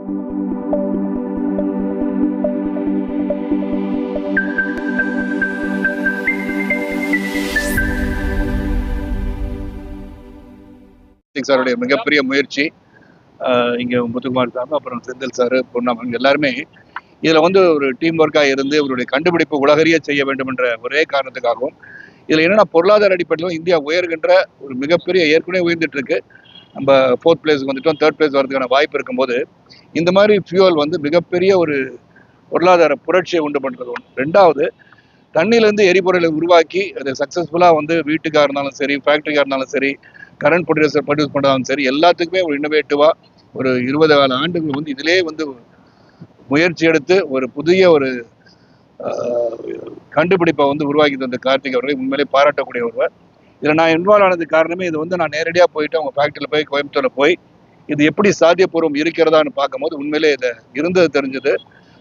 சாருடைய மிகப்பெரிய முயற்சி. இங்கே முத்துக்குமார் சார், அப்புறம் செந்தில் சார், பொன்னாமன் எல்லாருமே இதில் வந்து ஒரு டீம் ஒர்க்காக இருந்து இவருடைய கண்டுபிடிப்பு உலகறிய செய்ய வேண்டும் என்ற ஒரே காரணத்துக்காகவும், இதில் என்னென்னா பொருளாதார அடிப்படையிலும் இந்தியா உயர்கின்ற ஒரு மிகப்பெரிய ஏற்கனவே உயர்ந்துட்டு இருக்கு. நம்ம 4th பிளேஸ் வந்துட்டோம், 3rd பிளேஸ் வரதுக்கான வாய்ப்பு இருக்கும்போது இந்த மாதிரி ஃபியூவல் வந்து மிகப்பெரிய ஒரு பொருளாதார புரட்சியை உண்டு பண்ணுறது ஒன்று. ரெண்டாவது, தண்ணியிலேருந்து எரிபொருளை உருவாக்கி அதை சக்ஸஸ்ஃபுல்லாக வந்து வீட்டுக்காக இருந்தாலும் சரி, ஃபேக்ட்ரிக்காக இருந்தாலும் சரி, கரண்ட் ப்ரொடியூஸ் பண்ணாலும் சரி, எல்லாத்துக்குமே ஒரு இன்னோவேட்டிவாக ஒரு 20 ஆண்டுகள் வந்து இதிலே வந்து முயற்சி எடுத்து ஒரு புதிய ஒரு கண்டுபிடிப்பை வந்து உருவாக்கி தந்த கார்த்திக் அவர்களை உண்மையிலே பாராட்டக்கூடிய ஒருவர். இதில் நான் இன்வால்வ் ஆனது காரணமே இது வந்து நான் நேரடியாக போயிட்டு அவங்க ஃபேக்ட்ரியில் போய் கோயம்புத்தூரில் போய் இது எப்படி சாத்தியப்பூர்வம் இருக்கிறதான்னு பார்க்கும்போது உண்மையிலே இதை இருந்தது தெரிஞ்சது.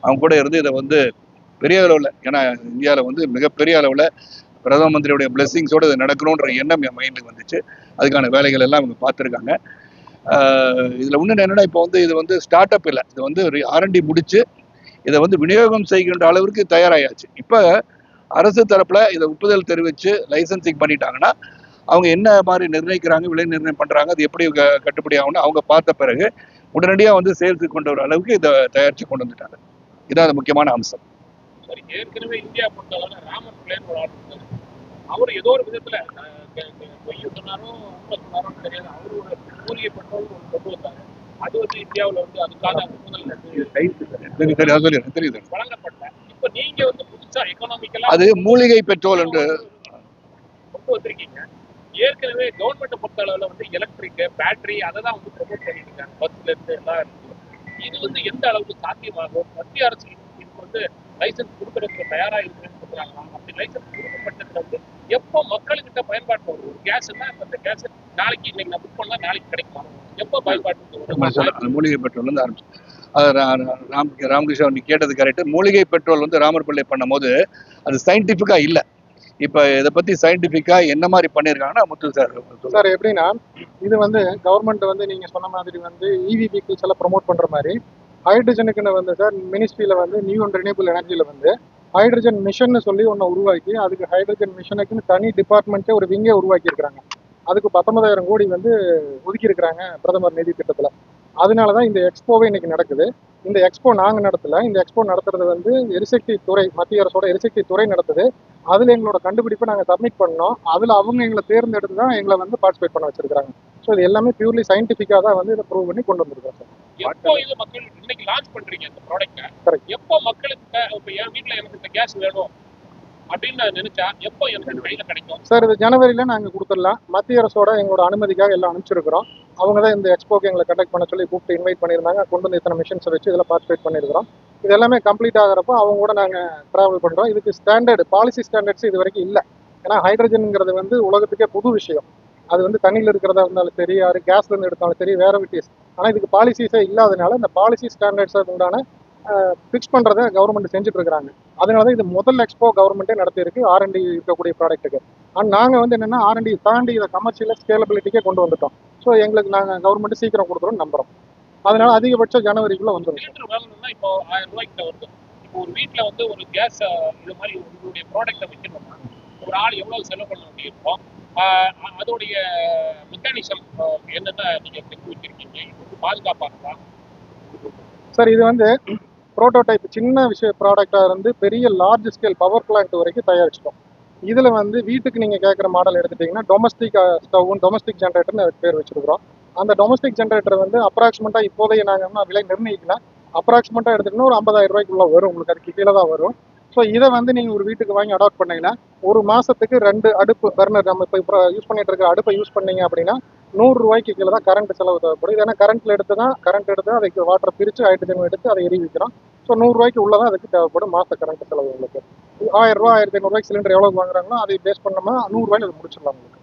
அவங்க கூட இருந்து இதை வந்து பெரிய அளவில், ஏன்னா இந்தியாவில் வந்து மிகப்பெரிய அளவில் பிரதம மந்திரியுடைய பிளெஸிங்ஸோடு இது நடக்கணுன்ற எண்ணம் என் மைண்டுக்கு வந்துச்சு. அதுக்கான வேலைகள் எல்லாம் அவங்க பார்த்துருக்காங்க. இதில் இன்னும் என்னென்னா, இப்போ வந்து இது வந்து ஸ்டார்ட் அப் இல்லை, இது வந்து R&D முடிச்சு இதை வந்து விநியோகம் செய்கின்ற அளவிற்கு தயாராகியாச்சு. இப்போ அரசு தரப்பில் இதை ஒப்புதல் தெரிவித்து லைசன்சிங் பண்ணிட்டாங்கன்னா அவங்க என்ன மாதிரி நிர்ணயிக்கிறாங்க, விலை நிர்ணயம் பண்ணுறாங்க, அது எப்படி கட்டுப்படி ஆகும்னு அவங்க பார்த்த பிறகு உடனடியாக வந்து சேல்ஸுக்கு கொண்டு வர அளவுக்கு இதை தயாரித்து கொண்டு வந்துட்டாங்க. இதான் அது முக்கியமான அம்சம். சரி, ஏற்கனவே இந்தியா பொறுத்தவரை ராமர் பிள்ளைன்னு ஒரு ஆள் இருந்தார். அவர் ஏதோ ஒரு விதத்தில் பொய்ய சொன்னாரோ உண்மை சொன்னாரோ தெரியாது, அவரு ஒரு மூலிகை பெட்ரோல் கொண்டு வந்தாங்க. அது வந்து இந்தியாவில் வந்து அதுக்கான ஒப்புதல் வழங்கப்பட்ட. இப்போ நீங்க வந்து புதுசா எக்கனாமிக்கலா அது மூலிகை பெட்ரோல் என்று கொண்டு வந்திருக்கீங்க. ஏற்கனவே கவர்மெண்ட்டை பொறுத்த அளவில் வந்து எலக்ட்ரிக் பேட்டரி அதை தான் வந்து ப்ரொமோட் பண்ணிட்டு இருக்காங்க, பஸ்ல இருந்து எல்லாம் இருக்கு. இது வந்து எந்த அளவுக்கு சாத்தியமாகும்? மத்திய அரசு இதுக்கு வந்து லைசன்ஸ் கொடுக்கறதுக்கு தயாராக இருக்குன்னு சொல்றாங்க. அப்படி லைசன்ஸ் கொடுக்கப்பட்டதுல வந்து எப்போ மக்கள்கிட்ட பயன்பாட்டு வரும்? கேஸ்னா இப்போ இந்த கேஸ் நாளைக்கு இன்னைக்கு நான் புக் பண்ணா நாளைக்கு கிடைக்குமா? எப்போ பயன்பாட்டு? மூலிகை பெட்ரோல் வந்து ஆரம்பிச்சு ராமகிருஷ்ணன் நீ கேட்டது கரெக்ட். மூலிகை பெட்ரோல் வந்து ராமர் பிள்ளை பண்ணும் போது அது சயின்டிஃபிக்கா இல்லை. இப்போ இதை பற்றி சயின்டிஃபிக்காக என்ன மாதிரி பண்ணியிருக்காங்கன்னா முத்து சார் எப்படின்னா, இது வந்து கவர்மெண்ட் வந்து நீங்கள் சொன்ன மாதிரி வந்து EV வெஹிக்கிள்ஸ் எல்லாம் ப்ரொமோட் பண்ணுற மாதிரி ஹைட்ரஜனுக்குன்னு வந்து சார் மினிஸ்ட்ரியில் வந்து நியூ அண்ட் ரினியூபிள் எனர்ஜியில் வந்து ஹைட்ரஜன் மிஷன் சொல்லி ஒன்று உருவாக்கி அதுக்கு ஹைட்ரஜன் மிஷனுக்குன்னு தனி டிபார்ட்மெண்ட்டே ஒரு விங்கே உருவாக்கியிருக்கிறாங்க. அதுக்கு 19,000 கோடி வந்து ஒதுக்கியிருக்கிறாங்க பிரதமர் நிதி திட்டத்தில். அதனால தான் இந்த எக்ஸ்போவே இன்னைக்கு நடக்குது. இந்த எக்ஸ்போ நாங்கள் நடத்தலை, இந்த எக்ஸ்போ நடத்துறது வந்து எரிசக்தி துறை, மத்திய அரசோட எரிசக்தி துறை நடத்துது. அதில் எங்களோட கண்டுபிடிப்பை நாங்கள் சப்மிட் பண்ணோம். அதில் அவங்க எங்களை தேர்ந்தெடுத்து தான் எங்களை வந்து பார்ட்டிசிபேட் பண்ண வச்சிருக்காங்க. ஸோ இது எல்லாமே பியூர்லி சயின்டிஃபிக்காக தான் வந்து இதை ப்ரூவ் பண்ணி கொண்டு வந்திருக்கோம் சார். எப்போ இது மக்கள் இன்னைக்கு லான்ச் பண்றீங்க இந்த ப்ராடக்ட்டை? கரெக்ட். எப்போ மக்களுக்கு இப்போ என் வீட்டில் எனக்கு இந்த கேஸ் வேணும் அப்படின்னு நான் நினைச்சா எப்போ எனக்கு கையில் கிடைக்கும் சார்? இது ஜனவரியில் நாங்கள் கொடுத்துடலாம். மத்திய அரசோட எங்களோட அனுமதிக்காக எல்லாம் அனுப்பிச்சிருக்கிறோம். அவங்க தான் இந்த எக்ஸ்போக்கு எங்களை கண்டக்ட் பண்ண சொல்லி கூப்பிட்டு இன்வைட் பண்ணியிருந்தாங்க. கொண்டு வந்து இத்தனை மிஷன்ஸை வச்சு இதில் பார்ட்டிசிபேட் பண்ணியிருக்கிறோம். இது எல்லாமே கம்ப்ளீட் ஆகிறப்போ அவங்க கூட நாங்கள் ட்ராவல் பண்ணுறோம். இதுக்கு ஸ்டாண்டர்டு பாலிசி ஸ்டாண்டர்ட்ஸ் இது வரைக்கும் இல்லை. ஏன்னா ஹைட்ரஜனுங்கிறது வந்து உலகத்துக்கே புது விஷயம். அது வந்து தண்ணியில் இருக்கிறதா இருந்தாலும் சரி, யார் கேஸ்லேருந்து எடுத்தாலும் சரி, வேற விட்டிஸ். ஆனால் இதுக்கு பாலிசிஸே இல்லாதனால இந்த பாலிசி ஸ்டாண்டர்ட்ஸை உண்டான ஃபிக்ஸ் பண்ணுறதை கவர்மெண்ட் செஞ்சுட்டு இருக்கிறாங்க. அதனால தான் இது முதல் எக்ஸ்போ கவர்மெண்ட்டே நடத்தியிருக்கு R&D இருக்கக்கூடிய ப்ராடக்ட்டுக்கு. ஆனால் நாங்கள் வந்து என்னென்னா R&D தாண்டி இதை கமர்ஷியலாக ஸ்கேலபிலிட்டிக்கே கொண்டு வந்துட்டோம். ஸோ எங்களுக்கு நாங்கள் கவர்மெண்ட் சீக்கிரம் கொடுக்குறோம்னு நம்புகிறோம். அதனால அதிகபட்சம் ஜனவரிக்குள்ளே வந்துடும். இப்போ 1000 ரூபாய்க்கு வருது. இப்போ ஒரு வீட்டில் வந்து ஒரு கேஸ் இது மாதிரி உங்களுடைய ப்ராடக்ட்டை வைக்கணும்னா ஒரு ஆள் எவ்வளோ செலவு பண்ண வேண்டியிருக்கோம்? அதோடைய மெக்கானிசம் என்னென்ன நீங்கள் செஞ்சு வச்சிருக்கீங்க? இது பாதுகாப்பாக சார்? இது வந்து ப்ரோட்டோடைப் சின்ன ப்ராடக்டாக இருந்து பெரிய லார்ஜ் ஸ்கேல் பவர் பிளான்ட் வரைக்கும் தயாரிச்சிட்டோம். இதில் வந்து வீட்டுக்கு நீங்கள் கேட்குற மாடல் எடுத்துட்டிங்கன்னா டொமஸ்டிக் ஸ்டவ்வும் டொமஸ்டிக் ஜென்ரேட்டர்னு அதுக்கு பேர் வச்சுருக்கிறோம். அந்த டொமஸ்டிக் ஜென்ரேட்டர் வந்து அப்ராக்சிமேட்டாக இப்போதைய நாங்கள் விலை நிர்ணயிக்கல, அப்ராக்சிமேட்டாக எடுத்துகிட்டோன்னா ஒரு 50,000 ரூபாய்க்குள்ளே வரும். உங்களுக்கு அதுக்கு கீழே தான் வரும். ஸோ இதை வந்து நீங்கள் ஒரு வீட்டுக்கு வாங்கி அடாப்ட் பண்ணிங்கன்னா ஒரு மாதத்துக்கு 2 அடுப்பு பர்னர், நம்ம இப்போ யூஸ் பண்ணிட்டு இருக்கிற அடுப்பை யூஸ் பண்ணீங்க அப்படின்னா 100 ரூபாய்க்கு கீழே தான் கரண்ட் செலவு தேவைப்படும். ஏன்னா கரண்ட் எடுத்து அதுக்கு வாட்டரை பிரித்து ஹைட்ரஜன் எடுத்து அதை எரிவிக்கிறோம். ஸோ 100 ரூபாய்க்கு உள்ளதான் அதுக்கு தேவைப்படும் மாத கரண்ட் செலவு. உங்களுக்கு 1000 ரூபா 1500 ரூபாய்க்கு சிலிண்டர் எவ்வளோ வாங்குறாங்களோ அதை பேஸ் பண்ணோம்னா 100 ரூபாய்க்கு அது முடிச்சிடலாம் உங்களுக்கு.